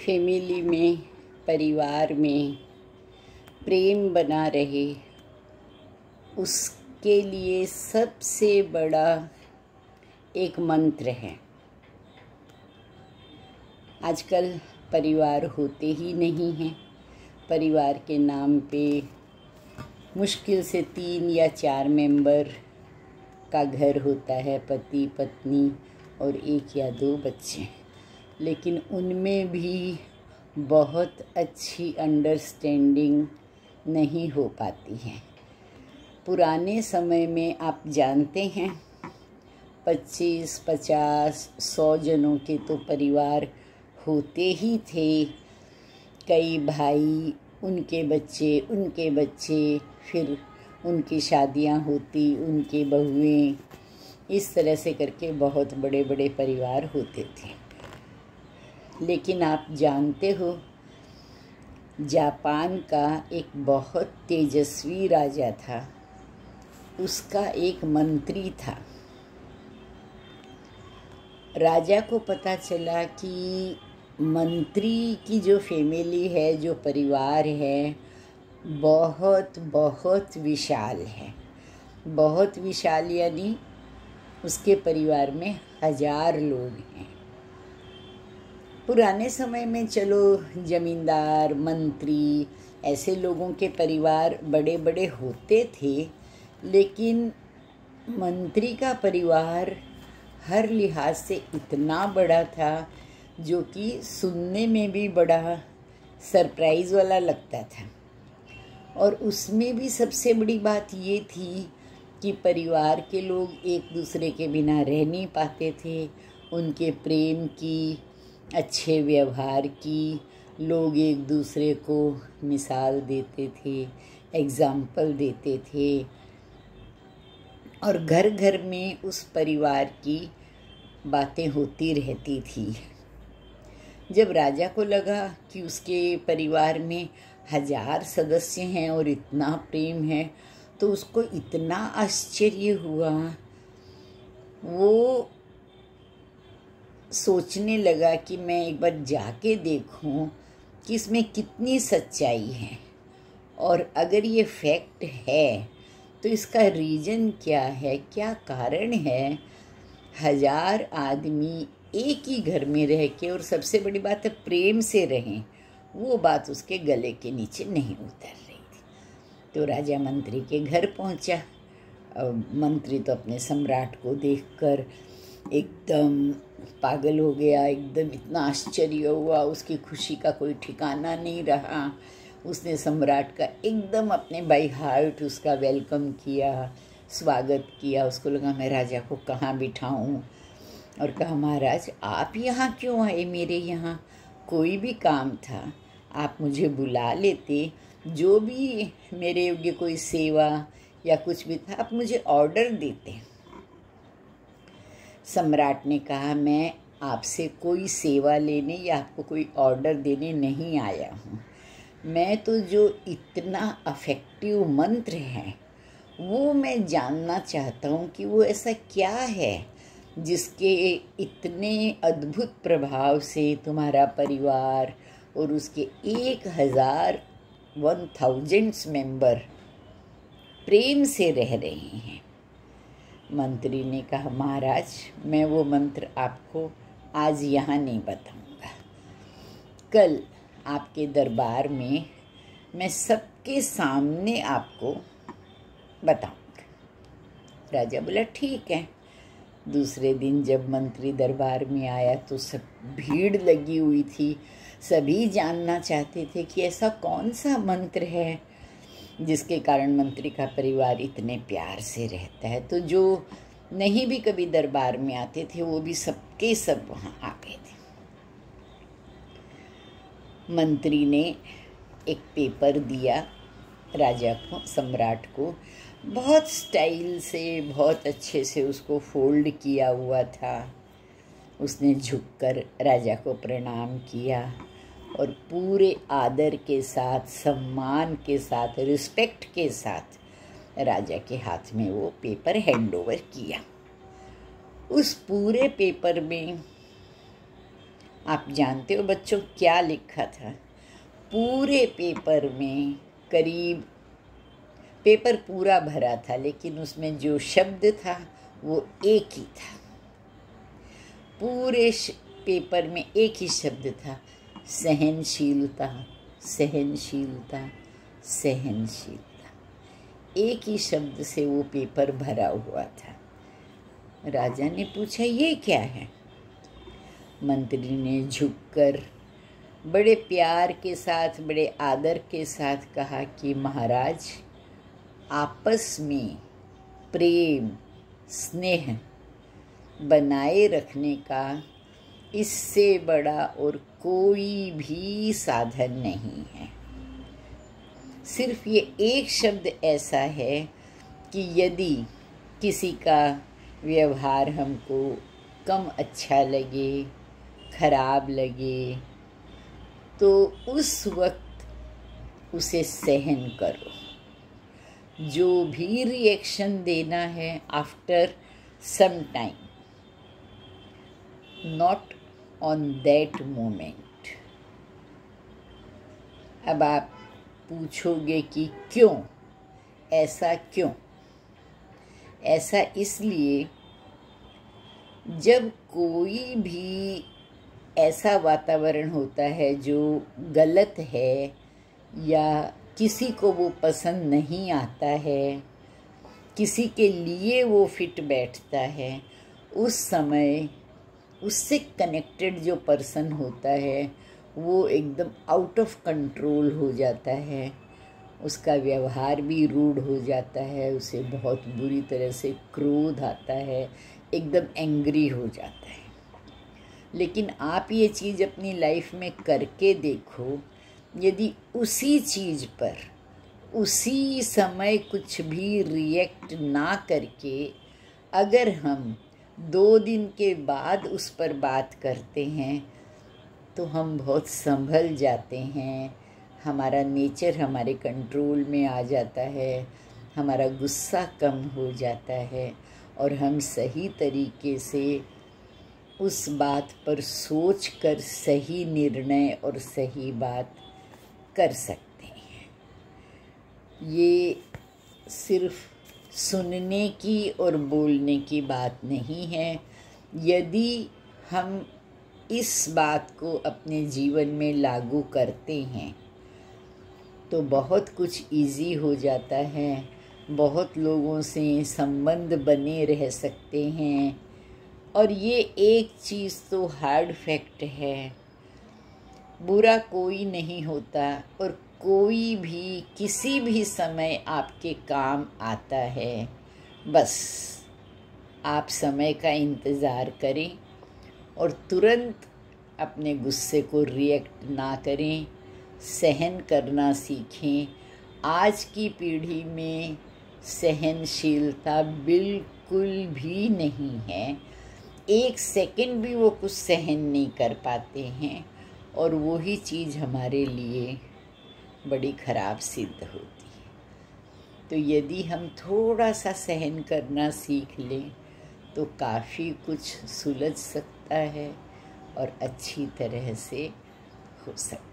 Family में, परिवार में प्रेम बना रहे, उसके लिए सबसे बड़ा एक मंत्र है। आजकल परिवार होते ही नहीं हैं। परिवार के नाम पे मुश्किल से 3 या 4 मेंबर का घर होता है, पति पत्नी और 1 या 2 बच्चे। लेकिन उनमें भी बहुत अच्छी अंडरस्टैंडिंग नहीं हो पाती है। पुराने समय में आप जानते हैं 25, 50, 100 जनों के तो परिवार होते ही थे। कई भाई, उनके बच्चे, फिर उनकी शादियां होती, उनके बहुएं, इस तरह से करके बहुत बड़े बड़े परिवार होते थे। लेकिन आप जानते हो, जापान का एक बहुत तेजस्वी राजा था, उसका एक मंत्री था। राजा को पता चला कि मंत्री की जो फैमिली है, जो परिवार है, बहुत बहुत विशाल है। बहुत विशाल यानी उसके परिवार में 1000 लोग हैं। पुराने समय में चलो जमींदार, मंत्री, ऐसे लोगों के परिवार बड़े बड़े होते थे, लेकिन मंत्री का परिवार हर लिहाज से इतना बड़ा था जो कि सुनने में भी बड़ा सरप्राइज़ वाला लगता था। और उसमें भी सबसे बड़ी बात ये थी कि परिवार के लोग एक दूसरे के बिना रह नहीं पाते थे। उनके प्रेम की, अच्छे व्यवहार की लोग एक दूसरे को मिसाल देते थे, एग्जाम्पल देते थे। और घर घर में उस परिवार की बातें होती रहती थी। जब राजा को लगा कि उसके परिवार में 1000 सदस्य हैं और इतना प्रेम है, तो उसको इतना आश्चर्य हुआ। वो सोचने लगा कि मैं एक बार जाके देखूं कि इसमें कितनी सच्चाई है, और अगर ये फैक्ट है तो इसका रीज़न क्या है, क्या कारण है 1000 आदमी एक ही घर में रह के, और सबसे बड़ी बात है प्रेम से रहें, वो बात उसके गले के नीचे नहीं उतर रही थी। तो राजा मंत्री के घर पहुंचा। मंत्री तो अपने सम्राट को देखकर एकदम पागल हो गया, एकदम इतना आश्चर्य हुआ, उसकी खुशी का कोई ठिकाना नहीं रहा। उसने सम्राट का एकदम अपने बाय हार्ट उसका वेलकम किया, स्वागत किया। उसको लगा मैं राजा को कहाँ बिठाऊं, और कहा महाराज आप यहाँ क्यों आए मेरे यहाँ? कोई भी काम था आप मुझे बुला लेते, जो भी मेरे योग्य कोई सेवा या कुछ भी था आप मुझे ऑर्डर देते। सम्राट ने कहा मैं आपसे कोई सेवा लेने या आपको कोई ऑर्डर देने नहीं आया हूँ। मैं तो जो इतना अफेक्टिव मंत्र है वो मैं जानना चाहता हूँ कि वो ऐसा क्या है जिसके इतने अद्भुत प्रभाव से तुम्हारा परिवार और उसके 1000 मेंबर प्रेम से रह रहे हैं। मंत्री ने कहा महाराज मैं वो मंत्र आपको आज यहाँ नहीं बताऊँगा, कल आपके दरबार में मैं सबके सामने आपको बताऊँगा। राजा बोला ठीक है। दूसरे दिन जब मंत्री दरबार में आया तो सब भीड़ लगी हुई थी। सभी जानना चाहते थे कि ऐसा कौन सा मंत्र है जिसके कारण मंत्री का परिवार इतने प्यार से रहता है। तो जो नहीं भी कभी दरबार में आते थे वो भी सबके सब वहाँ आ गए थे। मंत्री ने एक पेपर दिया राजा को, सम्राट को। बहुत स्टाइल से, बहुत अच्छे से उसको फोल्ड किया हुआ था। उसने झुककर राजा को प्रणाम किया और पूरे आदर के साथ, सम्मान के साथ, रिस्पेक्ट के साथ राजा के हाथ में वो पेपर हैंड ओवर किया। उस पूरे पेपर में आप जानते हो बच्चों क्या लिखा था? पूरे पेपर में करीब, पेपर पूरा भरा था लेकिन उसमें जो शब्द था वो एक ही था। पूरे पेपर में एक ही शब्द था, सहनशीलता, सहनशीलता, सहनशीलता। एक ही शब्द से वो पेपर भरा हुआ था। राजा ने पूछा, ये क्या है? मंत्री ने झुककर बड़े प्यार के साथ, बड़े आदर के साथ कहा कि महाराज, आपस में प्रेम स्नेह बनाए रखने का इससे बड़ा और कोई भी साधन नहीं है। सिर्फ ये एक शब्द ऐसा है कि यदि किसी का व्यवहार हमको कम अच्छा लगे, खराब लगे, तो उस वक्त उसे सहन करो। जो भी रिएक्शन देना है after some time, not on that moment. अब आप पूछोगे कि क्यों, ऐसा क्यों? ऐसा इसलिए, जब कोई भी ऐसा वातावरण होता है जो गलत है या किसी को वो पसंद नहीं आता है, किसी के लिए वो फिट बैठता है, उस समय उससे कनेक्टेड जो पर्सन होता है वो एकदम आउट ऑफ कंट्रोल हो जाता है। उसका व्यवहार भी रूड हो जाता है, उसे बहुत बुरी तरह से क्रोध आता है, एकदम एंग्री हो जाता है। लेकिन आप ये चीज़ अपनी लाइफ में करके देखो, यदि उसी चीज़ पर उसी समय कुछ भी रिएक्ट ना करके अगर हम 2 दिन के बाद उस पर बात करते हैं तो हम बहुत संभल जाते हैं। हमारा नेचर हमारे कंट्रोल में आ जाता है, हमारा गुस्सा कम हो जाता है और हम सही तरीके से उस बात पर सोच कर सही निर्णय और सही बात कर सकते हैं। ये सिर्फ सुनने की और बोलने की बात नहीं है। यदि हम इस बात को अपने जीवन में लागू करते हैं तो बहुत कुछ इजी हो जाता है, बहुत लोगों से संबंध बने रह सकते हैं। और ये एक चीज़ तो हार्ड फैक्ट है, बुरा कोई नहीं होता और कोई भी किसी भी समय आपके काम आता है। बस आप समय का इंतज़ार करें और तुरंत अपने गुस्से को रिएक्ट ना करें, सहन करना सीखें। आज की पीढ़ी में सहनशीलता बिल्कुल भी नहीं है। 1 सेकंड भी वो कुछ सहन नहीं कर पाते हैं और वही चीज़ हमारे लिए बड़ी ख़राब सिद्ध होती है। तो यदि हम थोड़ा सा सहन करना सीख लें तो काफ़ी कुछ सुलझ सकता है और अच्छी तरह से हो सकता है।